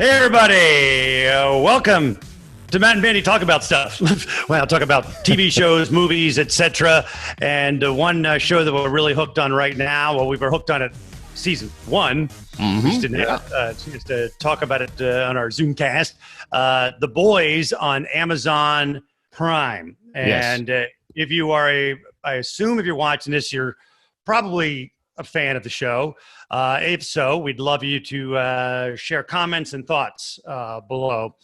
Hey, everybody. Welcome to Matt and Bandy Talk About Stuff. Well, talk about TV shows, movies, etc. And one show that we're really hooked on right now, well, we were hooked on it season one. We just didn't have a chance to talk about it on our Zoomcast. The Boys on Amazon Prime. And if you are I assume if you're watching this, you're probably a fan of the show. If so, we'd love you to share comments and thoughts below.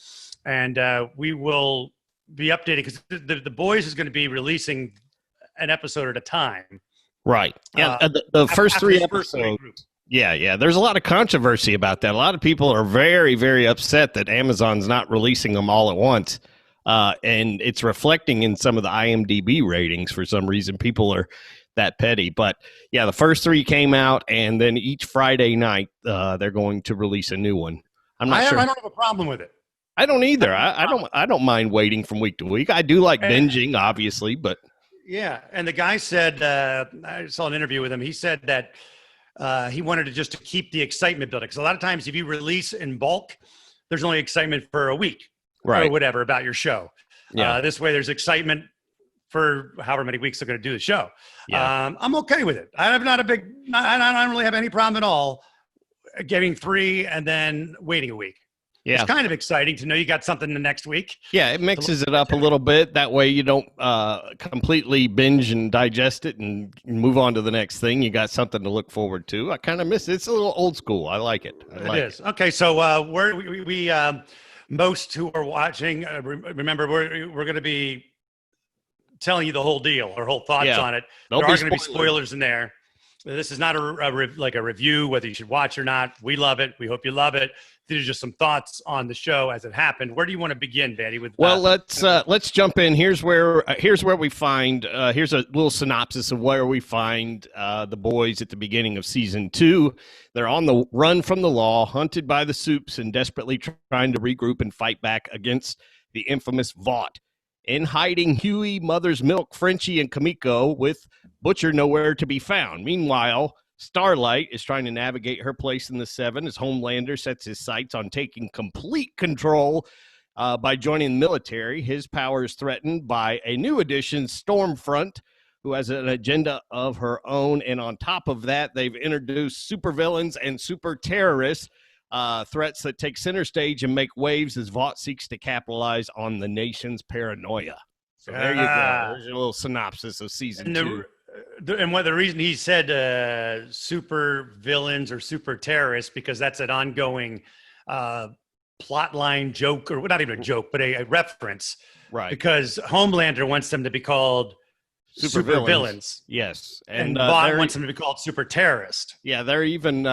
And we will be updating because the Boys is going to be releasing an episode at a time. Right. Yeah. The first three episodes. Yeah. There's a lot of controversy about that. A lot of people are very, very upset that Amazon's not releasing them all at once. And it's reflecting in some of the IMDb ratings for some reason. People are that petty. But yeah, the first three came out, and then each Friday night they're going to release a new one. I'm not sure. I don't have a problem with it. I don't either. I don't mind waiting from week to week. I do like binging, obviously, but yeah. And the guy said, I saw an interview with him. He said that he wanted to keep the excitement building. Because a lot of times, if you release in bulk, there's only excitement for a week, or whatever about your show. Yeah. This way, there's excitement for however many weeks they're going to do the show. Yeah. I'm okay with it. I don't really have any problem at all getting three and then waiting a week. Yeah. It's kind of exciting to know you got something the next week. Yeah, it mixes it up a little bit. That way you don't completely binge and digest it and move on to the next thing. You got something to look forward to. I kind of miss it. It's a little old school. I like it. It is. Okay, so we most who are watching, remember, we're going to be telling you the whole deal, our whole thoughts on it. There are going to be spoilers in there. This is not a review, whether you should watch or not. We love it. We hope you love it. These are just some thoughts on the show as it happened. Where do you want to begin, Bandy? Well, let's jump in. Here's where we find. Here's a little synopsis of where we find the boys at the beginning of season 2. They're on the run from the law, hunted by the Supes, and desperately trying to regroup and fight back against the infamous Vought. In hiding, Huey, Mother's Milk, Frenchie, and Kamiko, with Butcher nowhere to be found. Meanwhile, Starlight is trying to navigate her place in the 7 as Homelander sets his sights on taking complete control by joining the military. His power is threatened by a new addition, Stormfront, who has an agenda of her own. And on top of that, they've introduced supervillains and super terrorists, threats that take center stage and make waves as Vought seeks to capitalize on the nation's paranoia. So there you go. There's a little synopsis of season 2. And the reason he said super villains or super terrorists, because that's an ongoing plot line joke, or not even a joke, but a reference. Right. Because Homelander wants them to be called super villains. Yes. And Vought wants them to be called super terrorist. Yeah, they're even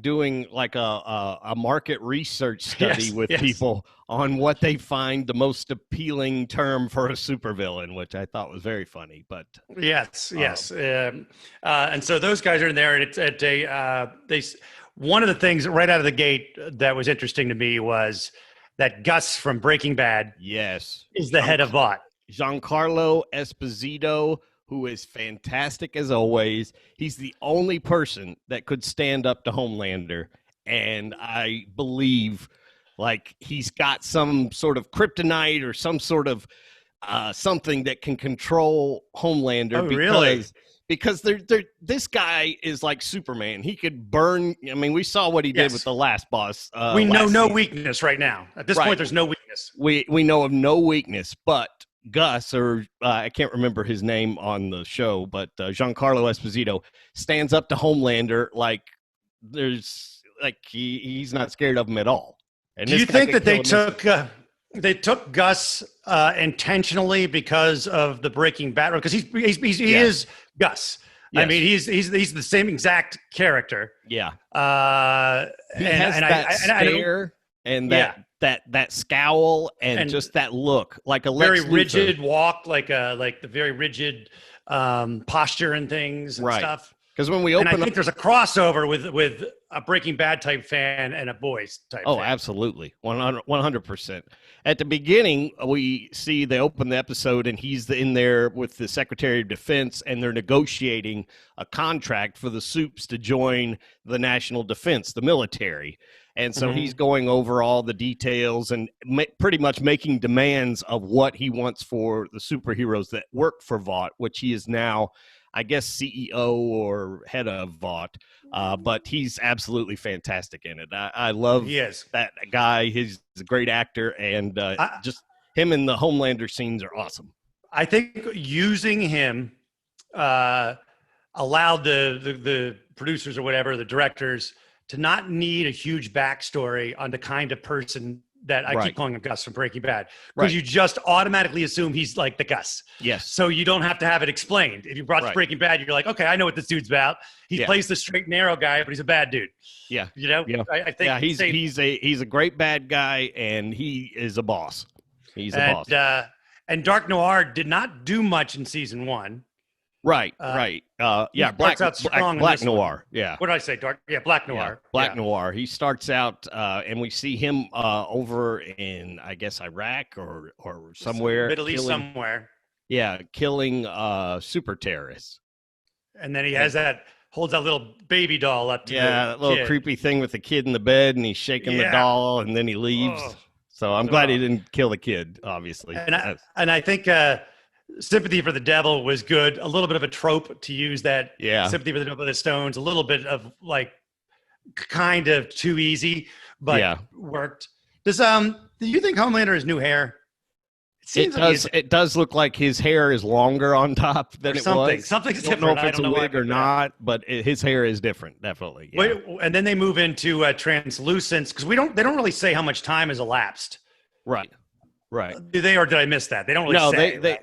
doing like a market research study with people on what they find the most appealing term for a supervillain, which I thought was very funny. But yes. And so those guys are in there, and it's one of the things right out of the gate that was interesting to me was that Gus from Breaking Bad is the head of Vought. Giancarlo Esposito, who is fantastic as always. He's the only person that could stand up to Homelander, and I believe like he's got some sort of kryptonite or some sort of something that can control Homelander. Because this guy is like Superman. He could burn. I mean, we saw what he did with the last boss. We know no weakness right now. At this point, there's no weakness. We know of no weakness, but Gus, or I can't remember his name on the show, but Giancarlo Esposito stands up to Homelander like he's not scared of him at all. And do you think that they took Gus intentionally because of the Breaking Bad? Because he is Gus. Yes. I mean, he's the same exact character. Yeah. He has that stare and that scowl and just that look, like a very rigid walk, like the very rigid posture and things and stuff. Because when we open, I think there's a crossover with a Breaking Bad type fan and a Boys type. Oh, fan. Absolutely, 100%. At the beginning, we see they open the episode and he's in there with the Secretary of Defense, and they're negotiating a contract for the Supes to join the National Defense, the military. And so he's going over all the details and pretty much making demands of what he wants for the superheroes that work for Vought, which he is now, I guess, CEO or head of Vought. But he's absolutely fantastic in it. I love that guy. He's a great actor, and just him and the Homelander scenes are awesome. I think using him allowed the producers or whatever, the directors, to not need a huge backstory on the kind of person that I keep calling him Gus from Breaking Bad, because you just automatically assume he's like the Gus. Yes. So you don't have to have it explained. If you watch Breaking Bad, you're like, okay, I know what this dude's about. He plays the straight and narrow guy, but he's a bad dude. Yeah. You know? Yeah. I think he's a great bad guy, and he is a boss. He's a boss. And Dark Noir did not do much in season 1. Right. Black Noir. Yeah. What did I say? Black Noir. Noir. He starts out, and we see him over in, I guess, Iraq or somewhere. Middle East somewhere. Yeah, killing super terrorists. And then he holds that little baby doll up to that little creepy thing with the kid in the bed, and he's shaking the doll, and then he leaves. So I'm glad he didn't kill the kid, obviously. And I think Sympathy for the Devil was good. A little bit of a trope to use that. Yeah. Sympathy for the Devil, the Stones. A little bit of like kind of too easy, but worked. Do you think Homelander has new hair? It does look like his hair is longer on top than it was. Something's different. I don't know if it's a wig or not, but his hair is different, definitely. Yeah. Wait, and then they move into translucence, because they don't really say how much time has elapsed. Right. Do they, or did I miss that? They don't really say. No,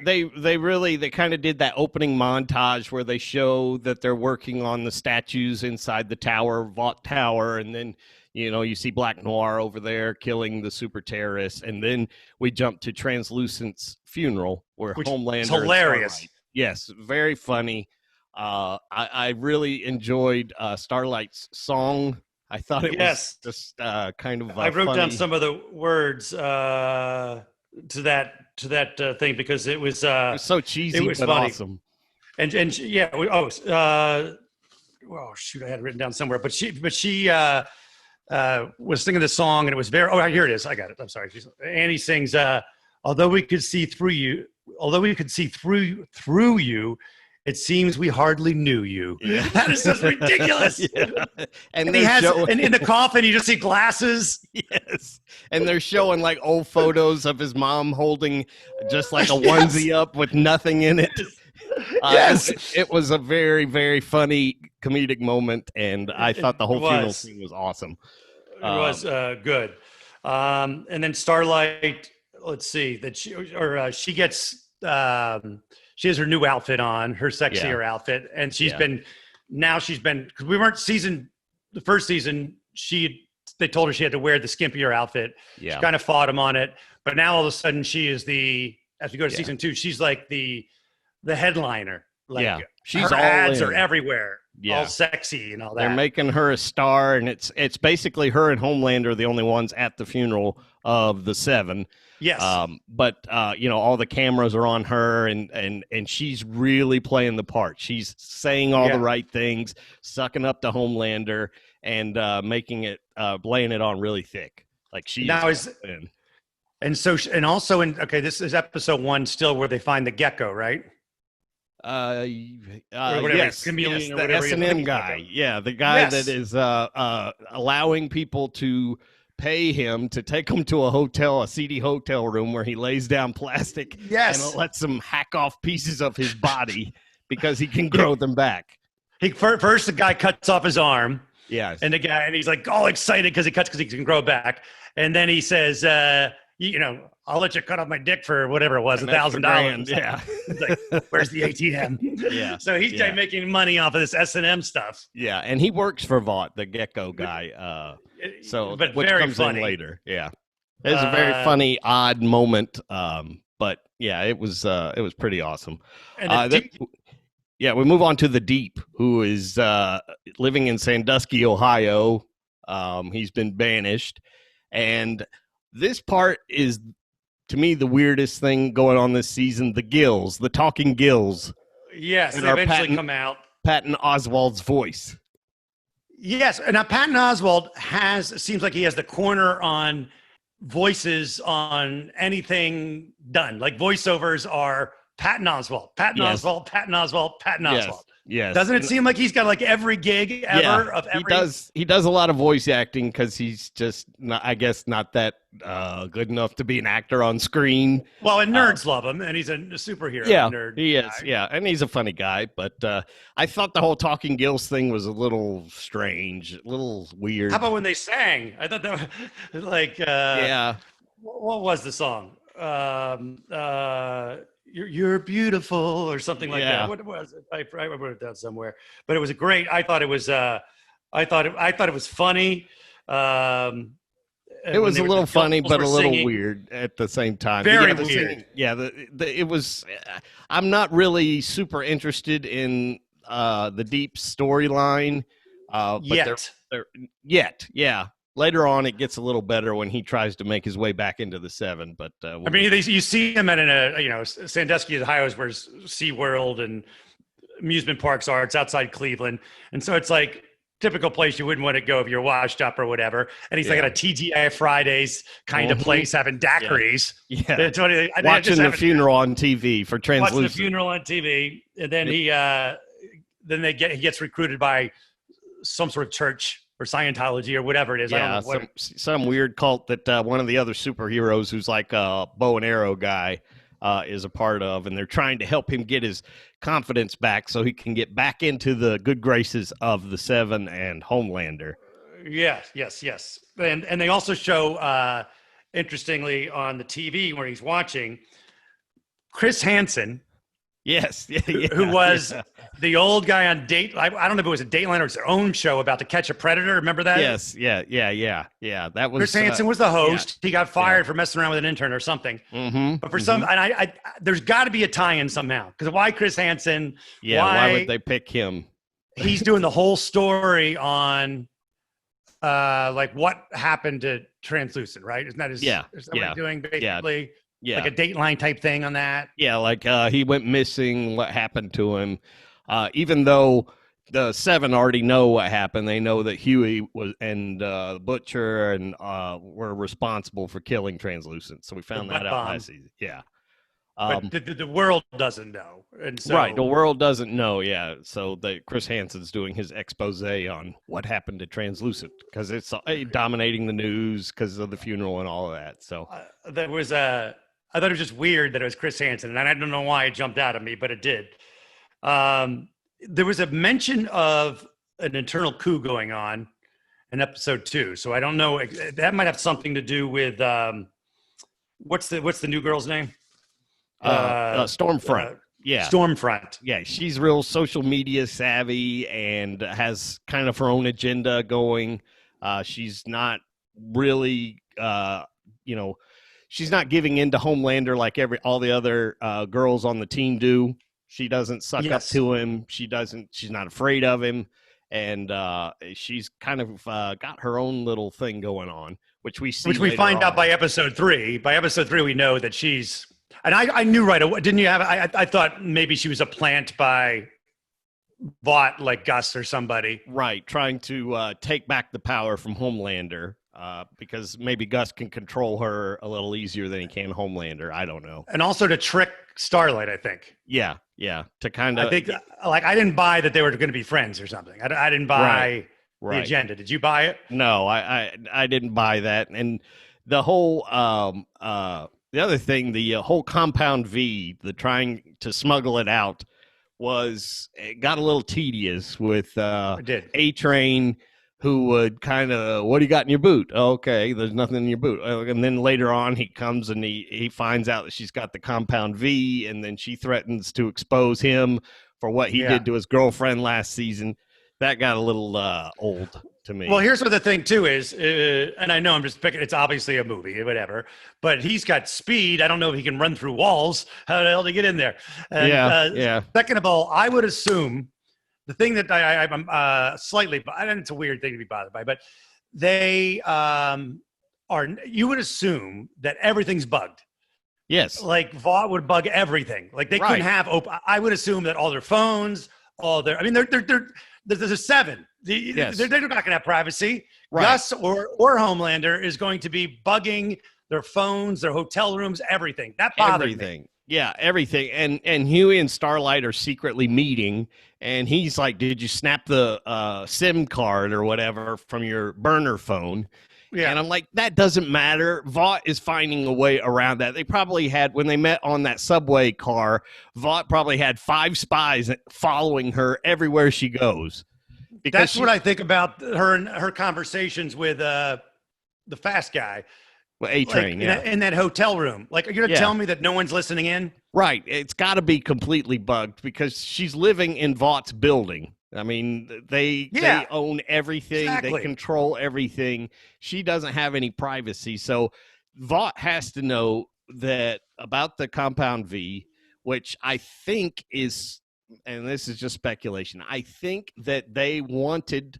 they kind of did that opening montage where they show that they're working on the statues inside the tower, Vought Tower, and then you see Black Noir over there killing the super terrorists, and then we jump to Translucent's funeral, where Homelander is hilarious. Yes, very funny. I really enjoyed Starlight's song. I thought it was just kind of. I wrote funny. down some of the words to that thing, because it was so cheesy, it was but funny. Awesome. And shoot, I had it written down somewhere, but she was singing the song, and it was very. Here it is. I got it. I'm sorry. Annie sings, "Although we could see through you, it seems we hardly knew you." Yeah. That is just ridiculous. And he has, and in the coffin, you just see glasses. Yes. And they're showing like old photos of his mom holding just like a onesie up with nothing in it. It was a very, very funny comedic moment, and I thought the whole funeral scene was awesome. It was good. And then Starlight, let's see, that she gets she has her new outfit on, her sexier outfit, and she's been because we weren't the first season, they told her she had to wear the skimpier outfit. She kind of fought him on it, but now all of a sudden she is as we go to season 2, she's like the headliner. Like, she's her all ads in. are everywhere, all sexy and all that. They're making her a star, and it's basically her and Homelander are the only ones at the funeral of the 7. Yes. But all the cameras are on her, and she's really playing the part. She's saying all the right things, sucking up to Homelander, and making it, laying it on really thick. Like she now is. And also this is episode 1 still, where they find the gecko, right? Yes, the S&M guy. Yeah, the guy that is allowing people to pay him to take him to a seedy hotel room where he lays down plastic and lets them hack off pieces of his body because he can grow them back. First, the guy cuts off his arm. Yes. And he's like all excited because he can grow back. And then he says, I'll let you cut off my dick for whatever it was, $1,000. Yeah. He's like, where's the ATM? Yeah. So he's making money off of this S&M stuff. Yeah. And he works for Vought, the gecko guy. Which very comes funny. in later. Yeah. It's a very funny, odd moment. But yeah, it was pretty awesome. We move on to the Deep, who is living in Sandusky, Ohio. He's been banished. And this part is, to me, the weirdest thing going on this season. The talking gills. Yes, they eventually come out. Patton Oswalt's voice. Yes, and now Patton Oswalt seems like he has the corner on voices on anything done. Like voiceovers are Patton Oswalt, Patton Yes. Oswalt, Patton Oswalt, Patton Oswalt. Yes. Yes. Doesn't it seem like he's got like every gig Yeah, ever of every? he does. He does a lot of voice acting because he's just, not, I guess, not that good enough to be an actor on screen. Well, and nerds love him, and he's a superhero Yeah, nerd. he is. Guy. Yeah, and he's a funny guy. But I thought the whole talking gills thing was a little strange, a little weird. How about when they sang? I thought that was like, Yeah. what was the song? You're beautiful or something like Yeah. that. What was it? I wrote it down somewhere, but it was a great. I thought it was. I thought it was funny. It was a little funny, but a little singing. weird at the same time. Very the weird. Singing, it was. I'm not really super interested in the deep storyline. But Yet. Yet, yeah. Later on, it gets a little better when he tries to make his way back into the 7. But I mean, you see him at Sandusky, Ohio, is where SeaWorld and amusement parks are. It's outside Cleveland, and so it's like typical place you wouldn't want to go if you're washed up or whatever. And he's like at a TGI Fridays kind of place having daiquiris. Yeah. That's what watching the funeral on TV for Translucent. Watching the funeral on TV, and then he gets recruited by some sort of church or Scientology or whatever it is. Yeah, I don't know some weird cult that one of the other superheroes, who's like a bow and arrow guy, is a part of, and they're trying to help him get his confidence back so he can get back into the good graces of the 7 and Homelander. Yes. And they also show, interestingly, on the TV where he's watching, Chris Hansen. Yes, who was the old guy on Date? I don't know if it was a Dateline or it's their own show about To Catch a Predator. Remember that? Yes, yeah. That was Chris Hansen was the host. He got fired for messing around with an intern or something. Mm-hmm, but for some, and I there's got to be a tie-in somehow. Because why Chris Hansen? Yeah, why would they pick him? He's doing the whole story on, like what happened to Translucent, right? Isn't that his? Yeah, is that what he's doing basically? Yeah. Like a Dateline type thing on that. Yeah, like he went missing, what happened to him. Even though the 7 already know what happened, they know that Huey was and Butcher and were responsible for killing Translucent. So we found that out last season. Yeah. But the world doesn't know. And so, right, the world doesn't know, yeah. So Chris Hansen's doing his expose on what happened to Translucent because it's dominating the news because of the funeral and all of that. So I thought it was just weird that it was Chris Hansen, and I don't know why it jumped out at me, but it did. There was a mention of an internal coup going on in episode 2, so I don't know. That might have something to do with what's the new girl's name? Stormfront. Yeah, Stormfront. Yeah, she's real social media savvy and has kind of her own agenda going. She's not really, she's not giving in to Homelander like all the other girls on the team do. She doesn't suck up to him. She's not afraid of him. And she's kind of got her own little thing going on, which we find out by episode 3. By episode 3, we know that she's, and I knew right away. Didn't you have, I thought maybe she was a plant by Vought, like Gus or somebody. Right. Trying to take back the power from Homelander. Because maybe Gus can control her a little easier than he can Homelander. I don't know. And also to trick Starlight, I think. Yeah. To kind of. I think, like, I didn't buy that they were going to be friends or something. I didn't buy the agenda. Did you buy it? No, I didn't buy that. And the whole, the other thing, the whole Compound V, the trying to smuggle it out, it got a little tedious with A-Train, who would kind of, what do you got in your boot? Okay, there's nothing in your boot. And then later on, he comes and he finds out that she's got the Compound V, and then she threatens to expose him for what he did to his girlfriend last season. That got a little old to me. Well, here's what the thing, too, is, and I know I'm just picking, it's obviously a movie, whatever, but he's got speed. I don't know if he can run through walls. How the hell to get in there? And, second of all, I would assume, the thing that I'm slightly, and it's a weird thing to be bothered by, but they you would assume that everything's bugged. Yes. Like Vought would bug everything. Like they couldn't have I would assume that all their phones, they're there's a 7. Yes. They're not going to have privacy. Right. Gus or Homelander is going to be bugging their phones, their hotel rooms, everything. That bothered me. Yeah, everything. And Huey and Starlight are secretly meeting, and he's like, "Did you snap the SIM card or whatever from your burner phone?" Yeah. And I'm like, that doesn't matter. Vought is finding a way around that. They probably had, when they met on that subway car, Vought probably had 5 spies following her everywhere she goes. That's what I think about her and her conversations with the fast guy. Well, A-Train, like, in that hotel room. Like, you're going to tell me that no one's listening in? Right. It's got to be completely bugged because she's living in Vaught's building. I mean, they own everything. Exactly. They control everything. She doesn't have any privacy. So Vought has to know that about the Compound V, which I think is, and this is just speculation, I think that they wanted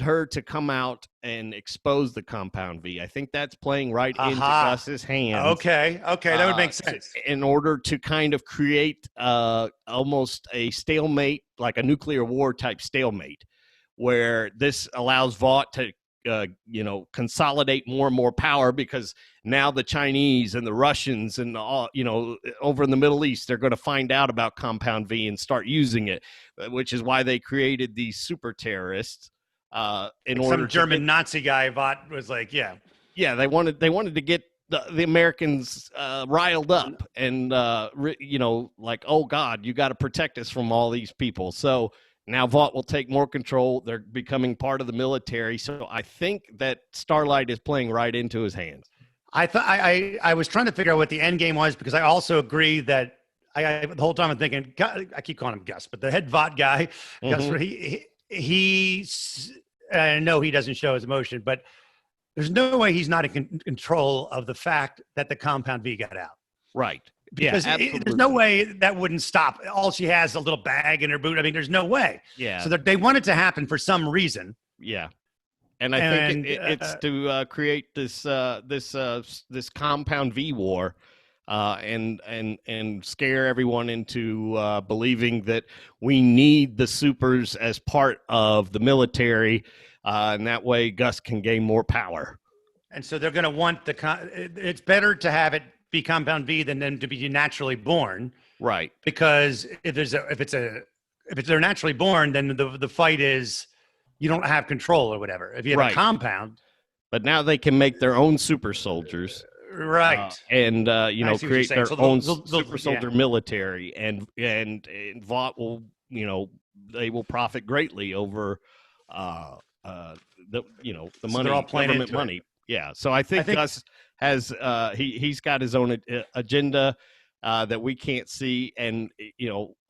her to come out and expose the Compound V. I think that's playing right into Gus's hands. Okay, that would make sense. In order to kind of create almost a stalemate, like a nuclear war type stalemate, where this allows Vought to consolidate more and more power, because now the Chinese and the Russians and all, over in the Middle East, they're going to find out about Compound V and start using it, which is why they created these super terrorists. In order, some German Nazi guy Vought was like, they wanted to get the Americans riled up and like, oh God, you got to protect us from all these people. So now Vought will take more control. They're becoming part of the military. So I think that Starlight is playing right into his hands. I was trying to figure out what the end game was, because I also agree that the whole time I'm thinking, I keep calling him Gus, but the head Vought guy, Gus, I know he doesn't show his emotion, but there's no way he's not in control of the fact that the Compound V got out. Right. Because there's no way that wouldn't stop. All she has is a little bag in her boot. I mean, there's no way. Yeah. So they want it to happen for some reason. Yeah. And I think it's to create this Compound V war, and scare everyone into believing that we need the supers as part of the military, and that way Gus can gain more power. And so they're going to want it's better to have it be Compound V than them to be naturally born. Right. Because if they're naturally born, then the fight is you don't have control or whatever. If you have a compound. But now they can make their own super soldiers. Right. And create their own super soldier military, and Vought will, they will profit greatly over the money, government money. Yeah. So I think Gus has he's got his own agenda that we can't see, and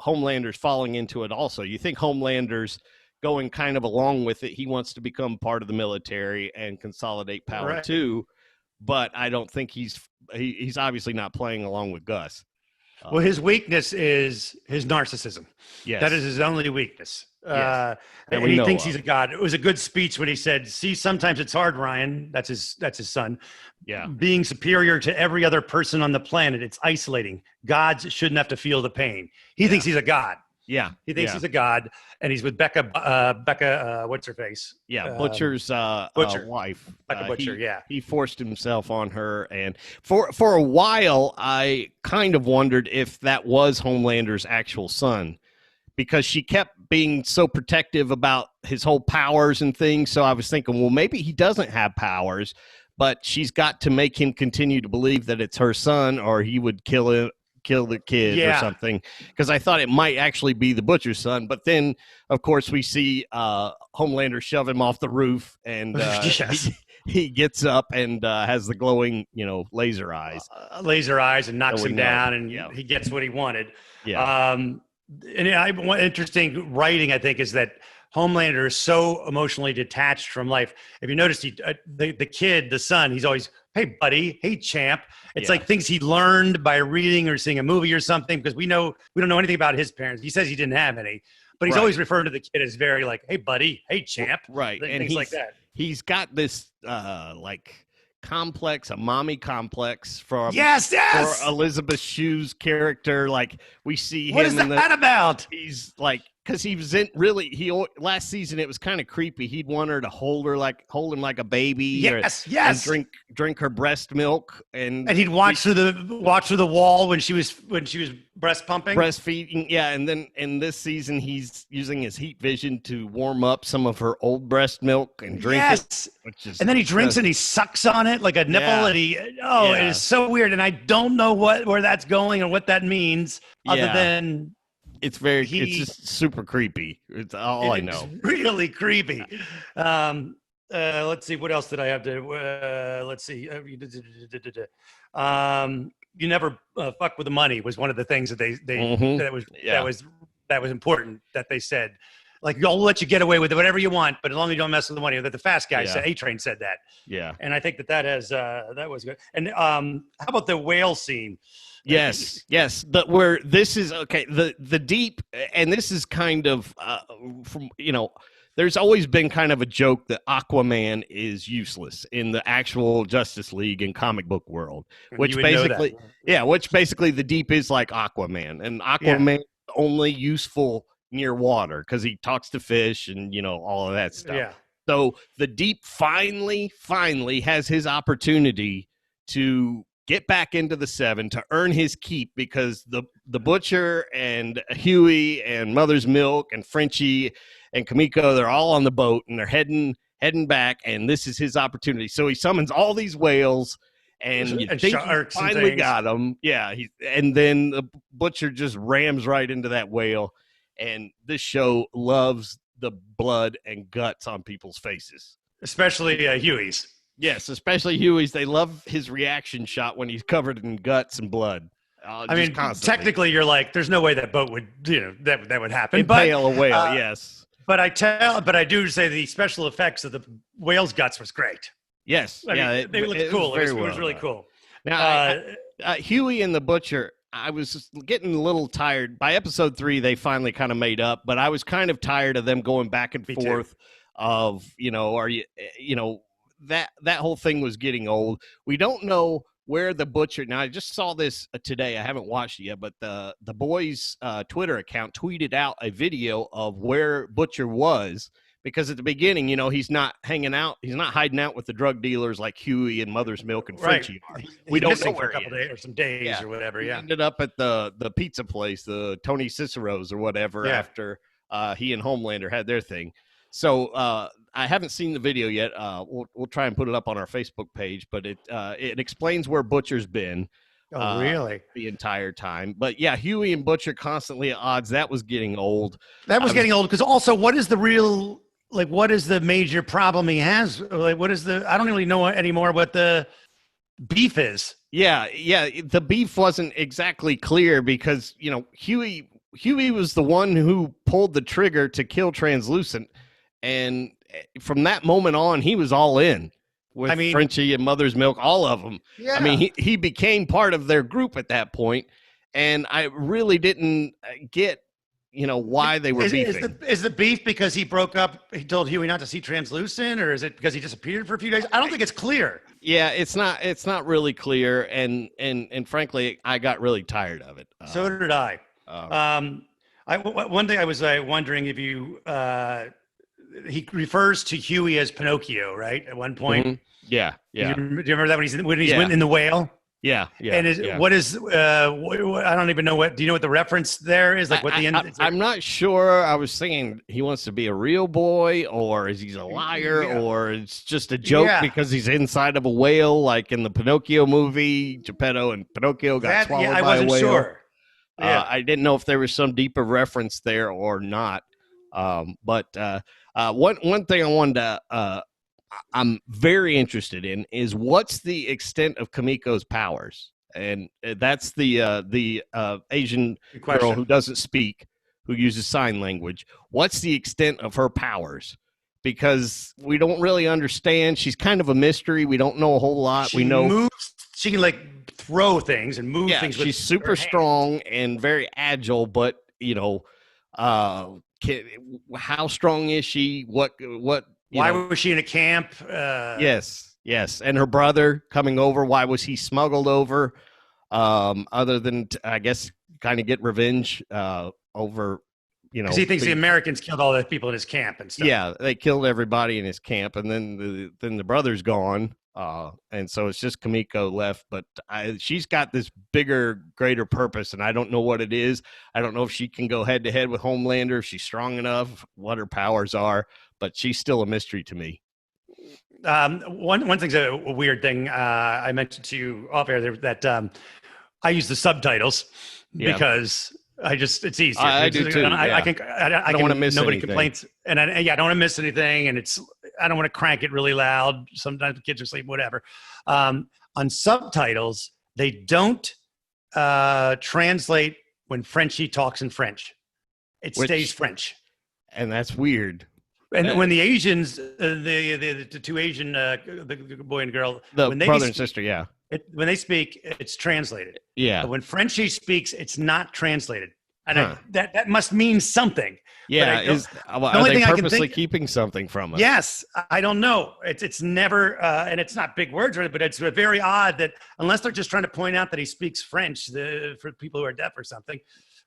Homelander's falling into it also. You think Homelander's going kind of along with it? He wants to become part of the military and consolidate power too, but I don't think he's obviously not playing along with Gus. Well, his weakness is his narcissism. Yes. That is his only weakness. Yes. And he thinks he's a god. It was a good speech when he said, "See, sometimes it's hard, Ryan." That's his son. Yeah. Being superior to every other person on the planet, it's isolating. Gods shouldn't have to feel the pain. He thinks he's a god. Yeah. He thinks he's a god, and he's with Becca, what's her face? Yeah, Butcher's wife. Becca Butcher, He forced himself on her, and for a while, I kind of wondered if that was Homelander's actual son, because she kept being so protective about his whole powers and things, so I was thinking, well, maybe he doesn't have powers, but she's got to make him continue to believe that it's her son, or he would kill the kid or something, because I thought it might actually be the Butcher's son. But then, of course, we see Homelander shove him off the roof, and he gets up and has the glowing, laser eyes. And knocks him down, and he gets what he wanted. Yeah. One interesting writing, I think, is that Homelander is so emotionally detached from life. If you notice, the kid, the son, he's always, "Hey, buddy. Hey, champ." It's like things he learned by reading or seeing a movie or something, because we don't know anything about his parents. He says he didn't have any, but he's always referring to the kid as very like, "Hey, buddy. Hey, champ." Right. And things like that. He's got this complex, a mommy complex for Elizabeth Shue's character. Like, we see him. What is that about? He's like because he was last season it was kind of creepy. He'd want her to hold him like a baby. Yes. And drink her breast milk, and he'd watch through the wall when she was breast pumping, breastfeeding. Yeah, and then in this season he's using his heat vision to warm up some of her old breast milk and drink it. And then he drinks and he sucks on it like a nipple, and it is so weird, and I don't know where that's going and what that means, other than. It's just super creepy. It's all I know. Really creepy. Let's see. What else did I have to? Let's see. You never fuck with the money was one of the things that that was important that they said. Like, I'll let you get away with whatever you want, but as long as you don't mess with the money. That the fast guy said. A-Train said that. Yeah. And I think that was good. And how about the whale scene? Yes. Where this is okay. The deep, and this is kind of from there's always been kind of a joke that Aquaman is useless in the actual Justice League and comic book world, which basically the deep is like Aquaman, and Aquaman only useful near water because he talks to fish and all of that stuff. Yeah. So the deep finally has his opportunity to get back into the Seven to earn his keep, because the Butcher and Huey and Mother's Milk and Frenchie and Kamiko, they're all on the boat and they're heading back, and this is his opportunity. So he summons all these whales, and you think he finally got them. Yeah, and then the Butcher just rams right into that whale, and this show loves the blood and guts on people's faces. Especially Huey's. Yes, especially Huey's. They love his reaction shot when he's covered in guts and blood. Constantly. Technically, you're like, there's no way that boat would, that would happen. Impale a whale, yes. But I do say the special effects of the whale's guts was great. Yes, they looked cool. It was really cool. Now, Huey and the Butcher, I was getting a little tired. By episode 3, they finally kind of made up, but I was kind of tired of them going back and forth. Of that whole thing was getting old. We don't know where the Butcher. Now, I just saw this today. I haven't watched it yet, but the boys' Twitter account tweeted out a video of where Butcher was, because at the beginning, he's not hanging out. He's not hiding out with the drug dealers like Huey and Mother's Milk and Frenchie are. We don't know where for a couple days or some days or whatever. He ended up at the pizza place, the Tony Cicero's or whatever, after he and Homelander had their thing. So I haven't seen the video yet. We'll try and put it up on our Facebook page, but it explains where Butcher's been. Oh, really? The entire time. But yeah, Huey and Butcher constantly at odds. That was getting old. Getting old, because also, what is the major problem he has? Like, I don't really know anymore what the beef is. Yeah. The beef wasn't exactly clear, because Huey was the one who pulled the trigger to kill Translucent. And from that moment on, he was all in with Frenchie and Mother's Milk, all of them. Yeah. He became part of their group at that point, and I really didn't get, why they were beefing. Is the beef because he broke up? He told Huey not to see Translucent, or is it because he disappeared for a few days? I don't think it's clear. Yeah, it's not really clear, and frankly, I got really tired of it. So did I. One thing I was wondering if you. He refers to Huey as Pinocchio, right? At one point. Mm-hmm. Yeah. Do you remember that when he's in the whale? Yeah. And what is? I don't even know what. Do you know what the reference there is? Like what the end? I'm not sure. I was thinking he wants to be a real boy, or is he a liar, or it's just a joke because he's inside of a whale, like in the Pinocchio movie. Geppetto and Pinocchio got swallowed by a whale. I wasn't sure. I didn't know if there was some deeper reference there or not. But one thing I wanted to, I'm very interested in is what's the extent of Kamiko's powers, and that's the Asian girl who doesn't speak, who uses sign language. What's the extent of her powers? Because we don't really understand. She's kind of a mystery. We don't know a whole lot. She moves. She can throw things and move things. She's super strong and very agile, but how strong is she? What? Why was she in a camp? Yes, and her brother coming over. Why was he smuggled over? Other than I guess kind of get revenge over because he thinks the Americans killed all the people in his camp and stuff. Yeah, they killed everybody in his camp, and then the brother's gone, and so it's just Kamiko left. But she's got this bigger, greater purpose, and I don't know what it is. I don't know if she can go head to head with Homelander, if she's strong enough, what her powers are, but she's still a mystery to me. One thing's a weird thing. I mentioned to you off air that I use the subtitles because it's easier. I do too. I don't want to miss nobody anything. Complaints, and I don't want to miss anything. And I don't want to crank it really loud. Sometimes the kids are asleep, whatever. On subtitles, they don't translate when Frenchie talks in French. It stays French, and that's weird. And when the Asians, the two Asian, the boy and girl, when brother and sister, when they speak, it's translated. Yeah. But when Frenchie speaks, it's not translated. And that must mean something. Yeah. Are they purposely keeping something from us? Yes. I don't know. It's never, and it's not big words, but it's very odd that unless they're just trying to point out that he speaks French for people who are deaf or something,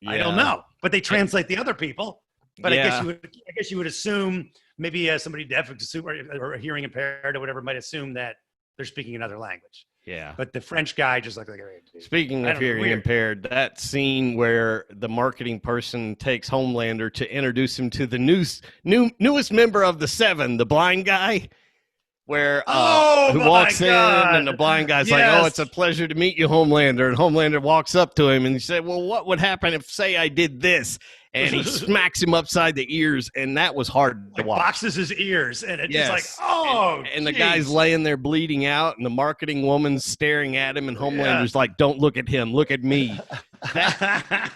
I don't know. But they translate the other people. But I guess you would assume maybe somebody deaf or hearing impaired or whatever might assume that they're speaking another language. Yeah. But the French guy just like speaking of hearing impaired, that scene where the marketing person takes Homelander to introduce him to the newest member of the Seven, the blind guy, where who walks in and the blind guy's like, "Oh, it's a pleasure to meet you, Homelander." And Homelander walks up to him and he said, "Well, what would happen if, say, I did this?" And he smacks him upside the ears, and that was hard to watch. Boxes his ears, and it's just like, and the guy's laying there bleeding out, and the marketing woman's staring at him, and Homelander's like, "Don't look at him, look at me."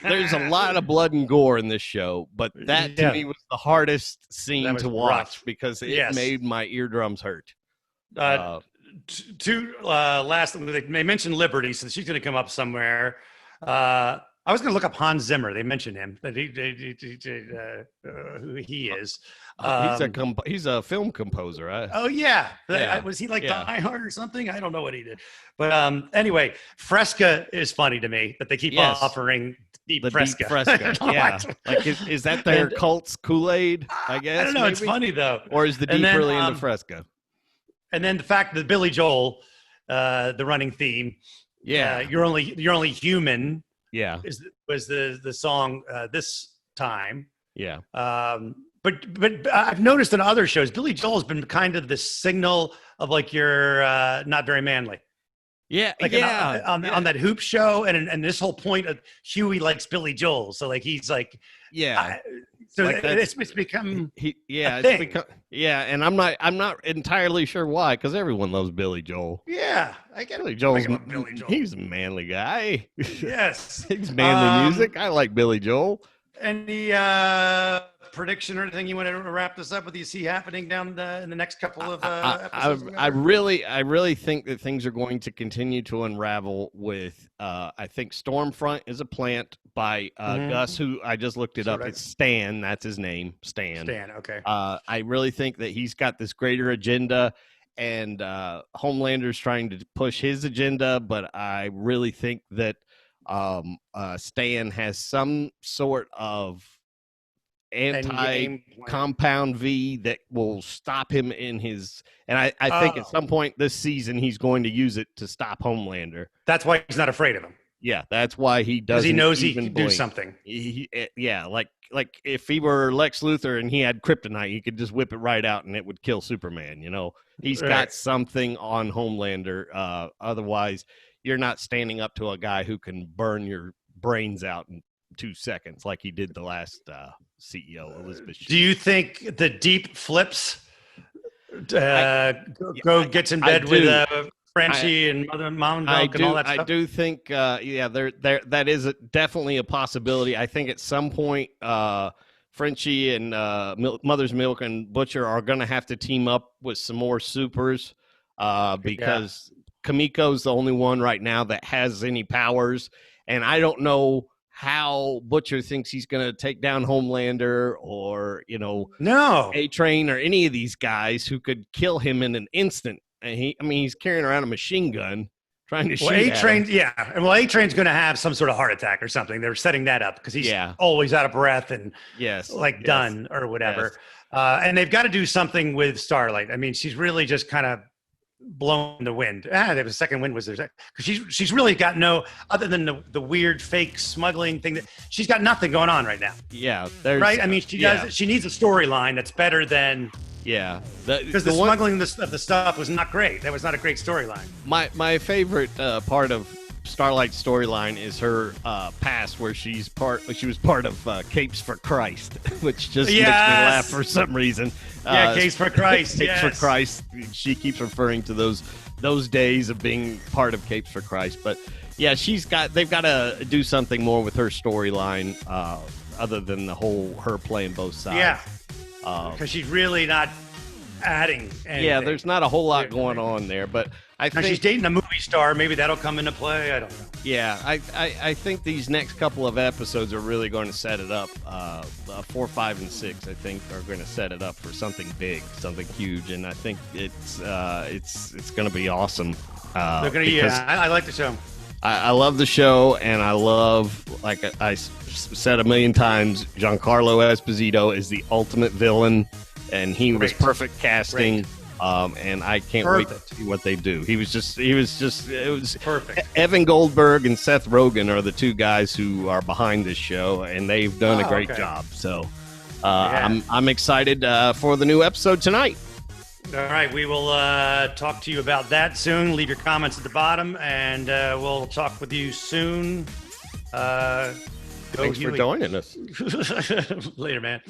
There's a lot of blood and gore in this show, but that to me was the hardest scene to watch because it made my eardrums hurt. Last, they mentioned Liberty, so she's going to come up somewhere. I was going to look up Hans Zimmer. They mentioned him, but who he is. He's a film composer. Was he like Die Hard or something? I don't know what he did. But anyway, Fresca is funny to me that they keep offering Deep Fresca. Yeah. Like, is that their cult's Kool-Aid, I guess? I don't know. Maybe? It's funny, though. Or is the Deep really into Fresca? And then the fact that Billy Joel, the running theme, you're only human. Yeah, was the song this time? Yeah, but I've noticed in other shows, Billy Joel has been kind of the signal of like you're not very manly. Yeah, on that Hoop show, and this whole point of Huey likes Billy Joel, so like he's like it's become and I'm not entirely sure why, because everyone loves Billy Joel. Yeah, I get Billy Joel. He's a manly guy. Yes, he's manly music. I like Billy Joel. Any prediction or anything you want to wrap this up with? You see happening down in the next couple of episodes? I really think that things are going to continue to unravel with. I think Stormfront is a plant by Gus, who I just looked it up. Right. It's Stan. That's his name. Stan. Okay. I really think that he's got this greater agenda, and Homelander's trying to push his agenda, but I really think that Stan has some sort of anti-compound V that will stop him in his, and I think at some point this season he's going to use it to stop Homelander. That's why he's not afraid of him. Yeah, that's why he doesn't. He knows he can do something. Like if he were Lex Luthor and he had kryptonite, he could just whip it right out and it would kill Superman. You know, he's got something on Homelander. Otherwise, you're not standing up to a guy who can burn your brains out in 2 seconds like he did the last CEO, Elizabeth. Do you think the deep flips gets in bed with Frenchie and Mom and all that stuff? I do think, that is definitely a possibility. I think at some point, Frenchie and Mother's Milk and Butcher are going to have to team up with some more supers because Kamiko's the only one right now that has any powers, and I don't know how Butcher thinks he's going to take down Homelander or, A-Train or any of these guys who could kill him in an instant. And he's carrying around a machine gun. trying to shoot Well, at him. A-Train, yeah. And well, A-Train's going to have some sort of heart attack or something. They're setting that up because he's always out of breath and done or whatever. Yes. And they've got to do something with Starlight. I mean, she's really just kind of blown the wind. There was a second wind was there because she's really got no other than the weird fake smuggling thing that she's got nothing going on right now. Yeah, right. I mean, she needs a storyline that's better than because the smuggling of the stuff was not great. That was not a great storyline. My favorite part of Starlight's storyline is her past, where she was part of Capes for Christ, which just makes me laugh for some reason. Capes for Christ. Capes for Christ. She keeps referring to those days of being part of Capes for Christ. But yeah, they've got to do something more with her storyline, other than the whole her playing both sides. Yeah, because she's really not adding anything. Yeah, there's not a whole lot going on there, but I think she's dating a movie star. Maybe that'll come into play. I don't know. Yeah, I think these next couple of episodes are really going to set it up. 4, 5, and 6, I think, are going to set it up for something big, something huge, and I think it's going to be awesome. They're going to. I like the show. I love the show, and I love, like I said a million times, Giancarlo Esposito is the ultimate villain, and he was perfect casting. Great. And I can't wait to see what they do. It was perfect. Evan Goldberg and Seth Rogen are the two guys who are behind this show, and they've done a great job. So I'm excited for the new episode tonight. All right, we will talk to you about that soon. Leave your comments at the bottom, and we'll talk with you soon. Thanks for joining us. Later, man.